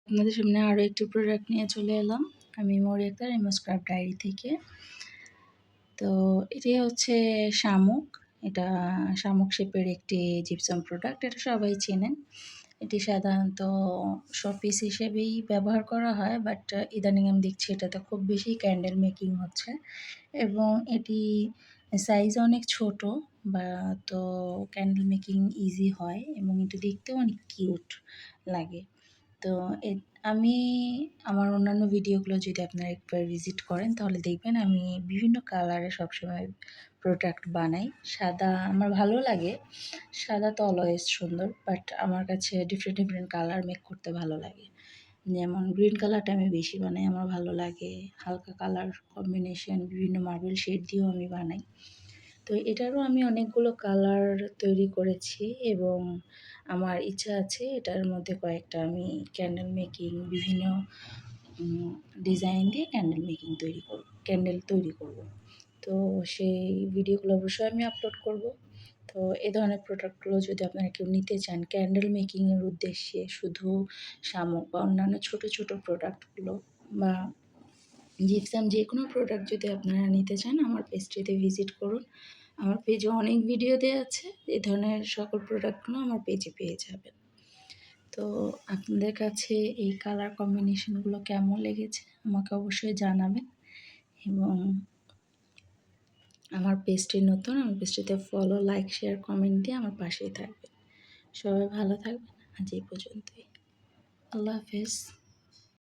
আপনাদের সামনে আরও একটি প্রোডাক্ট নিয়ে চলে এলাম আমি মৌরি আক্তার ইমো স্ক্রাব ডায়েরি থেকে। তো এটি হচ্ছে শামুক। এটা শামুক শেপের একটি জিপসাম প্রোডাক্ট। এটা সবাই চেনেন। এটি সাধারণত শোপিস হিসেবেই ব্যবহার করা হয়, বাট ইদানিং আমি দেখছি এটাতে খুব বেশি ক্যান্ডেল মেকিং হচ্ছে এবং এটি সাইজ অনেক ছোট বা তো ক্যান্ডেল মেকিং ইজি হয় এবং এটা দেখতেও অনেক কিউট লাগে। তো আমি আমার অন্যান্য ভিডিওগুলো যদি আপনারা একবার ভিজিট করেন তাহলে দেখবেন আমি বিভিন্ন কালারে সবসময় প্রোডাক্ট বানাই। সাদা আমার ভালো লাগে, সাদা তো অলওয়েজ সুন্দর, বাট আমার কাছে ডিফারেন্ট কালার মেক করতে ভালো লাগে। যেমন গ্রিন কালারটা আমি বেশি বানাই, আমার ভালো লাগে। হালকা কালার কম্বিনেশন বিভিন্ন মার্বেল শেড দিয়েও আমি বানাই। তো এটারও আমি অনেকগুলো কালার তৈরি করেছি এবং আমার ইচ্ছা আছে এটার মধ্যে কয়েকটা আমি ক্যান্ডেল মেকিং বিভিন্ন ডিজাইন দিয়ে ক্যান্ডেল তৈরি করব। তো সেই ভিডিওগুলো অবশ্যই আমি আপলোড করব। তো এ ধরনের প্রোডাক্টগুলো যদি আপনারা কেউ নিতে চান ক্যান্ডেল মেকিংয়ের উদ্দেশ্যে, শুধু শামুক বা অন্যান্য ছোট প্রোডাক্টগুলো বা জিপসাম যে কোনো প্রোডাক্ট যদি আপনারা নিতে চান আমার পেজটিতে ভিজিট করুন। আমার পেজে অনেক ভিডিও দেওয়া আছে, এই ধরনের সকল প্রোডাক্টগুলো আমার পেজে পেয়ে যাবেন। তো আপনাদের কাছে এই কালার কম্বিনেশনগুলো কেমন লেগেছে আমাকে অবশ্যই জানাবেন এবং আমার পেজটি নতুন, আমার পেজটিতে ফলো, লাইক, শেয়ার, কমেন্ট দিয়ে আমার পাশেই থাকবেন। সবাই ভালো থাকবেন। আজ এই পর্যন্তই। আল্লাহ হাফেজ।